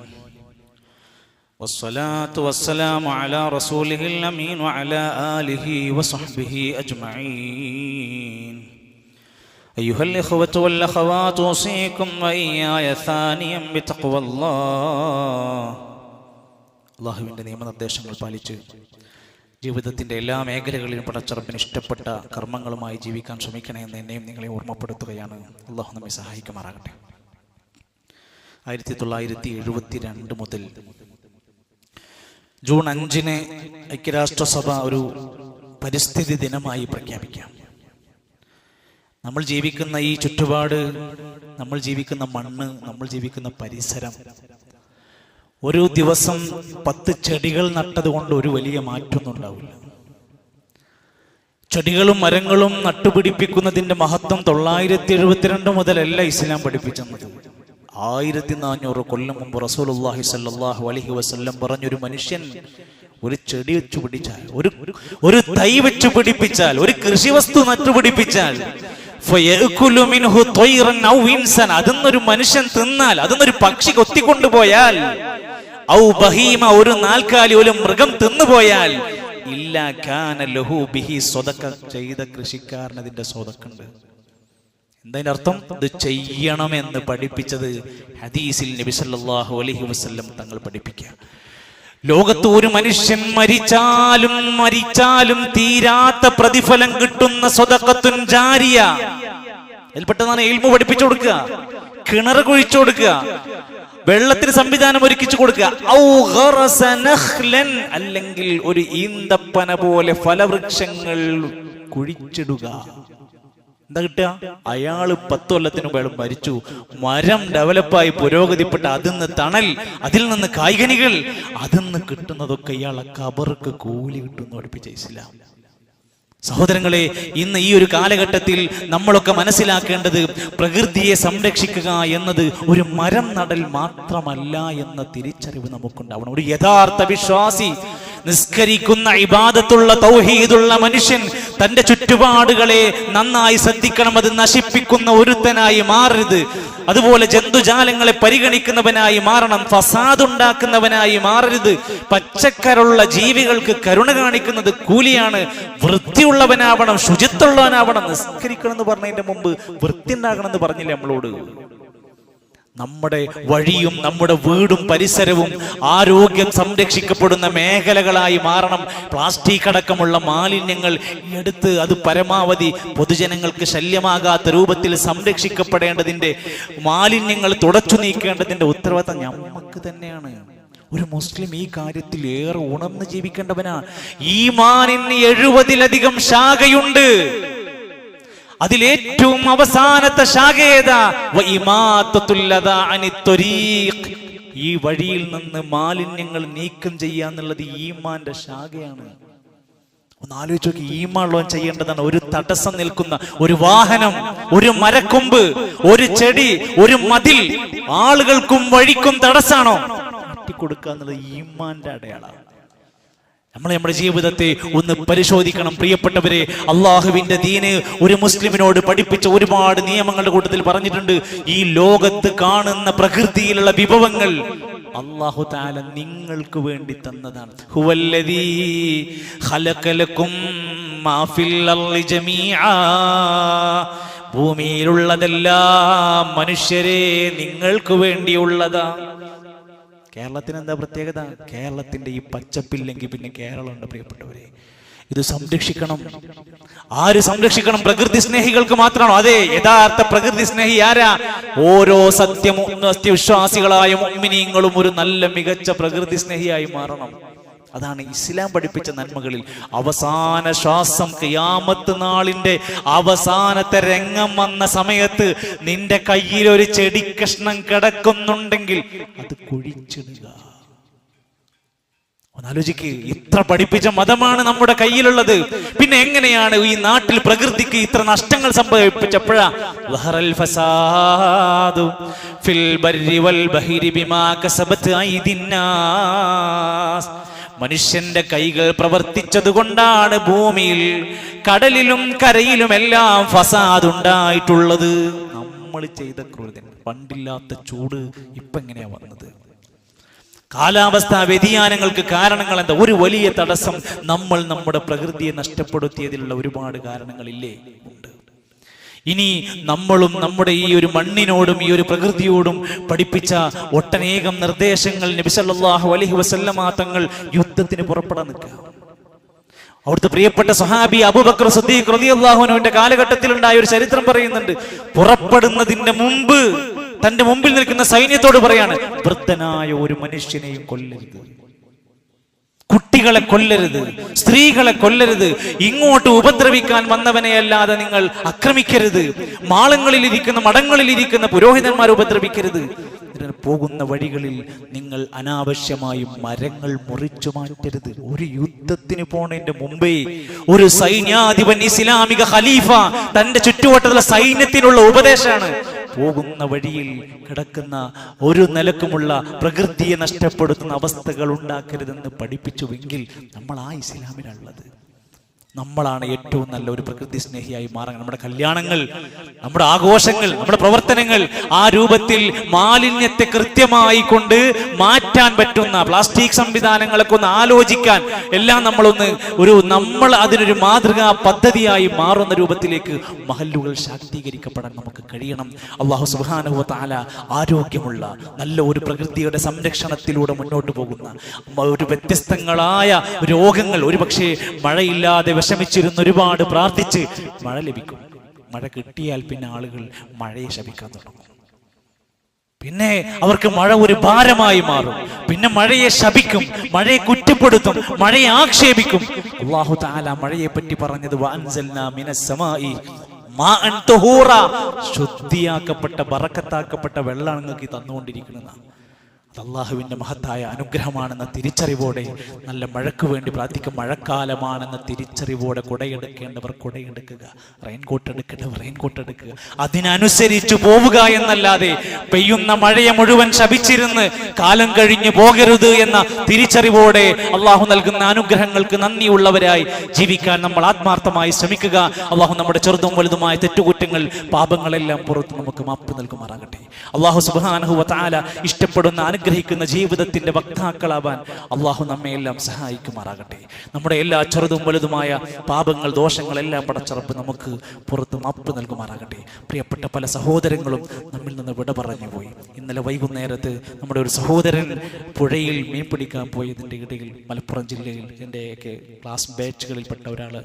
വസ്സലാത്തു വസ്സലാമു അലാ റസൂലിഹിൽ അമീൻ വഅലാ ആലിഹി വസഹ്ബിഹി അജ്മഈൻ. അയ്യുഹൽ ഇഖ്വതു വൽ അഖവാതു ഉസീകും വഇയ്യായ സാനിയം ബിതഖ്വല്ലാഹ്. അല്ലാഹുവിന്റെ നിയമനിർദ്ദേശങ്ങൾ പാലിച്ച് ജീവിതത്തിൻ്റെ എല്ലാ മേഖലകളിലും പടച്ചറപ്പിന് ഇഷ്ടപ്പെട്ട കർമ്മങ്ങളുമായി ജീവിക്കാൻ ശ്രമിക്കണേ എന്ന് എന്നെയും നിങ്ങളെ ഓർമ്മപ്പെടുത്തുകയാണ്. അല്ലാഹു നമ്മെ സഹായിക്കുമാറാകട്ടെ. 1972 മുതൽ ജൂൺ 5 ഐക്യരാഷ്ട്രസഭ ഒരു പരിസ്ഥിതി ദിനമായി പ്രഖ്യാപിക്കാം. നമ്മൾ ജീവിക്കുന്ന ഈ ചുറ്റുപാട്, നമ്മൾ ജീവിക്കുന്ന മണ്ണ്, നമ്മൾ ജീവിക്കുന്ന പരിസരം, ഒരു ദിവസം 10 ചെടികൾ നട്ടതുകൊണ്ട് ഒരു വലിയ മാറ്റമൊന്നും ഉണ്ടാവില്ല. ചെടികളും മരങ്ങളും നട്ടുപിടിപ്പിക്കുന്നതിന്റെ മഹത്വം 972 മുതലല്ല ഇസ്ലാം പഠിപ്പിച്ചത്. 1400 കൊല്ലം മുമ്പ് റസൂലുള്ളാഹി സ്വല്ലല്ലാഹു അലൈഹി വസല്ലം പറഞ്ഞൊരു മനുഷ്യൻ ഒരു ചെടി വെച്ചു പിടിച്ചാൽ, ഒരു തൈ വെച്ചു പിടിപ്പിച്ചാൽ, ഒരു കൃഷിവസ്തു നട്ടുപിടിപ്പിച്ചാൽ, അതൊന്നൊരു മനുഷ്യൻ തിന്നാൽ, അതൊന്നൊരു പക്ഷി കൊത്തിക്കൊണ്ടുപോയാൽ, ഔ ബഹീമ ഒരു നാൽക്കാലി, ഒരു മൃഗം തിന്നുപോയാൽ, ഇല്ലാ കാന ലഹു ബിഹി സ്വദഖ, ചെയ്ത കൃഷിക്കാരൻ അതിന്റെ സ്വദഖുണ്ട്. എന്താ അർത്ഥം? ഇത് ചെയ്യണമെന്ന് പഠിപ്പിച്ചത് ഹദീസിൽ നബി സല്ലല്ലാഹു അലൈഹി വസല്ലം തങ്ങൾ പഠിപ്പിക്കുക. ലോകത്ത് ഒരു മനുഷ്യൻ മരിച്ചാലും തീരാത്ത പ്രതിഫലം കിട്ടുന്ന സ്വദഖത്തുൻ ജാരിയ, അതിൽപ്പെട്ടതാണ് ഇൽമു പഠിപ്പിച്ചു കൊടുക്കുക, കിണർ കുഴിച്ചു കൊടുക്കുക, വെള്ളത്തിന് സംവിധാനം ഒരുക്കിച്ചു കൊടുക്കുക, അല്ലെങ്കിൽ ഒരു ഈന്തപ്പന പോലെ ഫലവൃക്ഷങ്ങൾ കുഴിച്ചിടുക. എന്താ കിട്ടുക? അയാള് 10 കൊല്ലത്തിന് മുമ്പ് അയാൾ മരിച്ചു, മരം ഡെവലപ്പായി പുരോഗതിപ്പെട്ട, അതിന്ന് തണൽ, അതിൽ നിന്ന് കായ്കനികൾ, അതിന്ന് കിട്ടുന്നതൊക്കെ ഇയാളെ ഖബർക്ക് കൂലി കിട്ടുമെന്ന് പഠിപ്പിച്ച ഇസ്ലാം. സഹോദരങ്ങളെ, ഇന്ന് ഈ ഒരു കാലഘട്ടത്തിൽ നമ്മളൊക്കെ മനസ്സിലാക്കേണ്ടത് പ്രകൃതിയെ സംരക്ഷിക്കുക എന്നത് ഒരു മരം നടൽ മാത്രമല്ല എന്ന തിരിച്ചറിവ് നമുക്കുണ്ടാവണം. ഒരു യഥാർത്ഥ വിശ്വാസി, നിസ്കരിക്കുന്ന ഇബാദത്തുള്ള തൗഹീദുള്ള മനുഷ്യൻ തന്റെ ചുറ്റുപാടുകളെ നന്നായി ശ്രദ്ധിക്കണം. അത് നശിപ്പിക്കുന്ന ഒരുത്തനായി മാറരുത്. അതുപോലെ ജന്തുജാലങ്ങളെ പരിഗണിക്കുന്നവനായി മാറണം. ഫസാദ് ഉണ്ടാക്കുന്നവനായി മാറരുത്. പച്ചക്കരുള്ള ജീവികൾക്ക് കരുണ കാണിക്കുന്നത് കൂലിയാണ്. വൃത്തിയുള്ളവനാവണം, ശുചിത്വമുള്ളവനാവണം. നിസ്കരിക്കണം എന്ന് പറഞ്ഞതിന്റെ മുമ്പ് വൃത്തി ഉണ്ടാകണം എന്ന് പറഞ്ഞില്ലേ നമ്മളോട്? നമ്മുടെ വഴിയും നമ്മുടെ വീടും പരിസരവും ആരോഗ്യം സംരക്ഷിക്കപ്പെടുന്ന മേഖലകളായി മാറണം. പ്ലാസ്റ്റിക് അടക്കമുള്ള മാലിന്യങ്ങൾ എടുത്ത് അത് പരമാവധി പൊതുജനങ്ങൾക്ക് ശല്യമാകാത്ത രൂപത്തിൽ സംരക്ഷിക്കപ്പെടേണ്ടതിന്റെ, മാലിന്യങ്ങൾ തുടച്ചു നീക്കേണ്ടതിന്റെ ഉത്തരവാദിത്തം നമുക്ക് തന്നെയാണ്. ഒരു മുസ്ലിം ഈ കാര്യത്തിൽ ഏറെ ഉണർന്ന് ജീവിക്കേണ്ടവനാണ്. ഈമാനിന് 70-ലധികം ശാഖയുണ്ട്. അതിലേറ്റവും അവസാനത്തെ ശാഖ ഏതാ? ഈ വഴിയിൽ നിന്ന് മാലിന്യങ്ങൾ നീക്കം ചെയ്യാന്നുള്ളത് ഈമാന്റെ ശാഖയാണ്. ഒന്ന് ആലോചിച്ച് നോക്കി, ഈമാനുള്ളവൻ ചെയ്യേണ്ടതാണ്. ഒരു തടസ്സം നിൽക്കുന്ന ഒരു വാഹനം, ഒരു മരക്കൊമ്പ്, ഒരു ചെടി, ഒരു മതിൽ ആളുകൾക്കും വഴിക്കും തടസ്സാണോ? കൊടുക്കുക എന്നുള്ളത് ഈമാന്റെ അടയാളമാണ്. നമ്മൾ നമ്മുടെ ജീവിതത്തെ ഒന്ന് പരിശോധിക്കണം. പ്രിയപ്പെട്ടവരെ, അള്ളാഹുവിന്റെ ദീന് ഒരു മുസ്ലിമിനോട് പഠിപ്പിച്ച ഒരുപാട് നിയമങ്ങളുടെ കൂട്ടത്തിൽ പറഞ്ഞിട്ടുണ്ട്. ഈ ലോകത്ത് കാണുന്ന പ്രകൃതിയിലുള്ള വിഭവങ്ങൾ അല്ലാഹു തആല നിങ്ങൾക്ക് വേണ്ടി തന്നതാണ്. ഹുവല്ലദീ ഖലഖലകും മാ ഫിൽ അർളി ജമീആ, ഭൂമിയിലുള്ളതെല്ലാം മനുഷ്യരെ നിങ്ങൾക്ക് വേണ്ടിയുള്ളതാ. കേരളത്തിന് എന്താ പ്രത്യേകത? കേരളത്തിന്റെ ഈ പച്ചപ്പില്ലെങ്കിൽ പിന്നെ കേരളമുണ്ട്. പ്രിയപ്പെട്ടവരെ, ഇത് സംരക്ഷിക്കണം. ആര് സംരക്ഷിക്കണം? പ്രകൃതി സ്നേഹികൾക്ക് മാത്രമാണോ? അതെ, യഥാർത്ഥ പ്രകൃതി സ്നേഹി ആരാ? ഓരോ സത്യവിശ്വാസികളായ മുഅ്മിനീങ്ങളും ഒരു നല്ല മികച്ച പ്രകൃതി സ്നേഹിയായി മാറണം. അതാണ് ഇസ്ലാം പഠിപ്പിച്ച നന്മകളിൽ അവസാന ശ്വാസം. ഖിയാമത്ത് നാളിന്റെ അവസാനത്തെ രംഗം വന്ന സമയത്ത് നിന്റെ കയ്യിൽ ഒരു ചെടി കഷ്ണം കിടക്കുന്നുണ്ടെങ്കിൽ അത് കുഴിച്ചിടുക. ഒന്നാലോചിക്ക്, ഇത്ര പഠിപ്പിച്ച മതമാണ് നമ്മുടെ കയ്യിലുള്ളത്. പിന്നെ എങ്ങനെയാണ് ഈ നാട്ടിൽ പ്രകൃതിക്ക് ഇത്ര നഷ്ടങ്ങൾ സംഭവിച്ചപ്പോഴാ? വഹറൽ ഫസാദു ഫിൽ ബർരി വൽ ബഹരി ബിമാ കസബത് ഐദിന്നാസ്. മനുഷ്യന്റെ കൈകൾ പ്രവർത്തിച്ചത് കൊണ്ടാണ് ഭൂമിയിൽ, കടലിലും കരയിലുമെല്ലാം ഫസാദ് ഉണ്ടായിട്ടുള്ളത്. നമ്മൾ ചെയ്ത ക്രൂരത. പണ്ടില്ലാത്ത ചൂട് ഇപ്പൊ എങ്ങനെയാ വന്നത്? കാലാവസ്ഥാ വ്യതിയാനങ്ങൾക്ക് കാരണങ്ങൾ എന്താ? ഒരു വലിയ തടസ്സം നമ്മൾ നമ്മുടെ പ്രകൃതിയെ നഷ്ടപ്പെടുത്തിയതിലുള്ള ഒരുപാട് കാരണങ്ങളില്ലേ? ഉണ്ട്. ഇനി നമ്മളും നമ്മുടെ ഈ ഒരു മണ്ണിനോടും ഈ ഒരു പ്രകൃതിയോടും പഠിപ്പിച്ച ഒട്ടനേകം നിർദ്ദേശങ്ങൾ നബി സല്ലല്ലാഹു അലൈഹി വസല്ലമ തങ്ങൾ യുദ്ധത്തിന് പുറപ്പെടാൻ നിൽക്കുക. അവിടുത്തെ പ്രിയപ്പെട്ട സഹാബി അബൂബക്കർ സിദ്ദീഖ് റളിയല്ലാഹു അൻഹുവിന്റെ കാലഘട്ടത്തിൽ ഉണ്ടായ ഒരു ചരിത്രം പറയുന്നുണ്ട്. പുറപ്പെടുന്നതിന്റെ മുമ്പ് തന്റെ മുമ്പിൽ നിൽക്കുന്ന സൈന്യത്തോട് പറയാണ്, വൃദ്ധനായ ഒരു മനുഷ്യനെയും കൊല്ലരുത്, കുട്ടികളെ കൊല്ലരുത്, സ്ത്രീകളെ കൊല്ലരുത്, ഇങ്ങോട്ട് ഉപദ്രവിക്കാൻ വന്നവനെ അല്ലാതെ നിങ്ങൾ ആക്രമിക്കരുത്, മാളങ്ങളിലിരിക്കുന്ന മഠങ്ങളിലിരിക്കുന്ന പുരോഹിതന്മാരെ ഉപദ്രവിക്കരുത്. പോകുന്ന വഴികളിൽ നിങ്ങൾ അനാവശ്യമായും മരങ്ങൾ മുറിച്ചു മാറ്റരുത്. ഒരു യുദ്ധത്തിന് പോണതിന്റെ മുമ്പേ ഒരു സൈന്യാധിപൻ, ഇസ്ലാമിക ഖലീഫ തന്റെ ചുറ്റുവട്ടത്തുള്ള സൈന്യത്തിനുള്ള ഉപദേശമാണ്. പോകുന്ന വഴിയിൽ കിടക്കുന്ന ഒരു നിലക്കുമുള്ള പ്രകൃതിയെ നഷ്ടപ്പെടുത്തുന്ന അവസ്ഥകൾ ഉണ്ടാക്കരുതെന്ന് പഠിപ്പിച്ചുവെങ്കിൽ നമ്മൾ ആ ഇസ്ലാമിലുള്ളത്. നമ്മളാണ് ഏറ്റവും നല്ല ഒരു പ്രകൃതി സ്നേഹിയായി മാറാൻ. നമ്മുടെ കല്യാണങ്ങൾ, നമ്മുടെ ആഘോഷങ്ങൾ, നമ്മുടെ പ്രവർത്തനങ്ങൾ ആ രൂപത്തിൽ മാലിന്യത്തെ കൃത്യമായി കൊണ്ട് മാറ്റാൻ പറ്റുന്ന പ്ലാസ്റ്റിക് സംവിധാനങ്ങളൊക്കെ ഒന്ന് ആലോചിക്കാൻ എല്ലാം നമ്മൾ അതിനൊരു മാതൃകാ പദ്ധതിയായി മാറുന്ന രൂപത്തിലേക്ക് മഹല്ലുകൾ ശാക്തീകരിക്കപ്പെടാൻ നമുക്ക് കഴിയണം. അല്ലാഹു സുബ്ഹാനഹു വ തആല ആരോഗ്യമുള്ള നല്ല ഒരു പ്രകൃതിയുടെ സംരക്ഷണത്തിലൂടെ മുന്നോട്ട് പോകുന്ന ഒരു വ്യത്യസ്തങ്ങളായ രോഗങ്ങൾ, ഒരുപക്ഷെ മഴയില്ലാതെ വിഷമിച്ചിരുന്ന് ഒരുപാട് പ്രാർത്ഥിച്ച് മഴ ലഭിക്കും. മഴ കിട്ടിയാൽ പിന്നെ ആളുകൾ മഴയെ ശപിക്കാൻ തുടങ്ങും. പിന്നെ അവർക്ക് മഴ ഒരു ഭാരമായി മാറും. പിന്നെ മഴയെ ശപിക്കും, മഴയെ കുറ്റപ്പെടുത്തും, മഴയെ ആക്ഷേപിക്കും. അല്ലാഹു തആല മഴയെ പറ്റി പറഞ്ഞത് വഅൻസൽനാ മിനസ് സമാഇ മാഅൻ തുഹൂറ, ശുദ്ധിയാക്കപ്പെട്ട ബറക്കത്താക്കപ്പെട്ട വെള്ളം നിങ്ങൾക്ക് തന്നുകൊണ്ടിരിക്കുന്നതാണ്. അത് അള്ളാഹുവിൻ്റെ മഹത്തായ അനുഗ്രഹമാണെന്ന തിരിച്ചറിവോടെ നല്ല മഴയ്ക്ക് വേണ്ടി പ്രാർത്ഥിക്കും. മഴക്കാലമാണെന്ന തിരിച്ചറിവോടെ കുടയെടുക്കേണ്ടവർ കുടയെടുക്കുക, റെയിൻകോട്ട് എടുക്കേണ്ടവർ റെയിൻകോട്ട് എടുക്കുക. അതിനനുസരിച്ച് പോവുക എന്നല്ലാതെ പെയ്യുന്ന മഴയെ മുഴുവൻ ശപിച്ചിരുന്ന് കാലം കഴിഞ്ഞു പോകരുത് എന്ന തിരിച്ചറിവോടെ അള്ളാഹു നൽകുന്ന അനുഗ്രഹങ്ങൾക്ക് നന്ദിയുള്ളവരായി ജീവിക്കാൻ നമ്മൾ ആത്മാർത്ഥമായി ശ്രമിക്കുക. അള്ളാഹു നമ്മുടെ ചെറുതും വലുതുമായ തെറ്റുകുറ്റങ്ങൾ പാപങ്ങളെല്ലാം പുറത്ത് നമുക്ക് മാപ്പ് നൽകുമാറാകട്ടെ. അള്ളാഹു സുബ്ഹാനഹു വ തആല ഇഷ്ടപ്പെടുന്ന അനുഗ്രഹിക്കുന്ന ജീവിതത്തിന്റെ വക്താക്കളാവാൻ അള്ളാഹു നമ്മയെല്ലാം സഹായിക്കുമാറാകട്ടെ. നമ്മുടെ എല്ലാ ചെറുതും വലുതുമായ പാപങ്ങൾ ദോഷങ്ങളെല്ലാം പടച്ചറപ്പ് നമുക്ക് പുറത്ത് മാപ്പ് നൽകുമാറാകട്ടെ. പ്രിയപ്പെട്ട പല സഹോദരങ്ങളും നമ്മിൽ നിന്ന് വിട പറഞ്ഞു പോയി. ഇന്നലെ വൈകുന്നേരത്ത് നമ്മുടെ ഒരു സഹോദരൻ പുഴയിൽ മീൻ പിടിക്കാൻ പോയതിൻ്റെ ഇടയിൽ മലപ്പുറം ജില്ലയിൽ എൻ്റെയൊക്കെ ക്ലാസ് ബാച്ചുകളിൽപ്പെട്ട ഒരാൾ,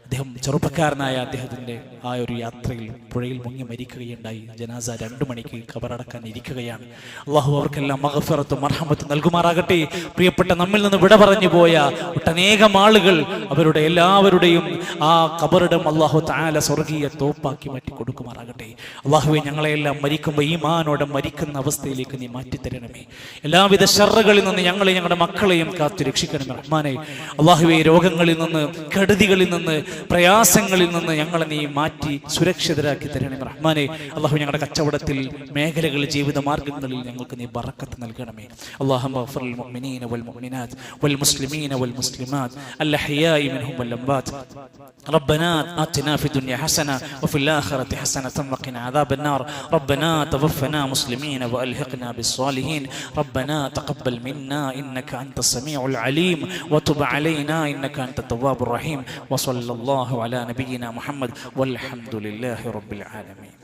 അദ്ദേഹം ചെറുപ്പക്കാരനായ അദ്ദേഹത്തിൻ്റെ ആ ഒരു യാത്രയിൽ പുഴയിൽ മുങ്ങി മരിക്കുകയുണ്ടായി. ജനാസ 2 മണിക്ക് ഖബറടക്കാൻ ഇരിക്കുകയാണ്. അള്ളാഹു അവർക്കെല്ലാം മഗ്ഫിറത്തും മർഹമത്തും നൽകുമാറാകട്ടെ. പ്രിയപ്പെട്ട നമ്മിൽ നിന്ന് വിട പറഞ്ഞു പോയ ഒട്ടനേകം ആളുകൾ, അവരുടെ എല്ലാവരുടെയും ആ ഖബറിടം അള്ളാഹു തആല സ്വർഗീയ തോപ്പാക്കി മാറ്റി കൊടുക്കുമാറാകട്ടെ. അള്ളാഹുവെ, ഞങ്ങളെല്ലാം മരിക്കുമ്പോൾ ഈമാനോടെ മരിക്കുന്ന അവസ്ഥയിലേക്ക് നീ മാറ്റിത്തരണമേ. എല്ലാവിധ ശർറുകളിൽ നിന്ന് ഞങ്ങളെയും ഞങ്ങളുടെ മക്കളെയും കാത്തു രക്ഷിക്കണമേ റഹ്മാനെ. അള്ളാഹുവെ, രോഗങ്ങളിൽ നിന്ന്, കെടുതികളിൽ നിന്ന്, പ്രയാസങ്ങളിൽ നിന്ന് ഞങ്ങളെ നീ മാറ്റി സുരക്ഷിതരാക്കി തരണമേ റഹ്മാനെ. അള്ളാഹു, ഞങ്ങളുടെ കച്ചവടത്തിൽ, മേഖലകളിൽ, ജീവിത മാർഗങ്ങളിൽ ഞങ്ങൾക്ക് നീ ബറക്കത്ത് നൽകണമേ. അല്ലാഹുമ്മ ഗ്ഫിർ ലിൽ മുഅ്മിനീന വൽ മുഅ്മിനാത്ത് വൽ മുസ്ലിമീന വൽ മുസ്ലിമാത്ത് അൽ അഹ്യാഇ മിൻഹും വൽ അംവാത്ത്. ربنا آتنا في الدنيا حسنة وفي الآخرة حسنة وقنا عذاب النار. ربنا توفنا مسلمين وألحقنا بالصالحين. ربنا تقبل منا إنك أنت السميع العليم وتب علينا إنك أنت التواب الرحيم. وصلى الله على نبينا محمد والحمد لله رب العالمين.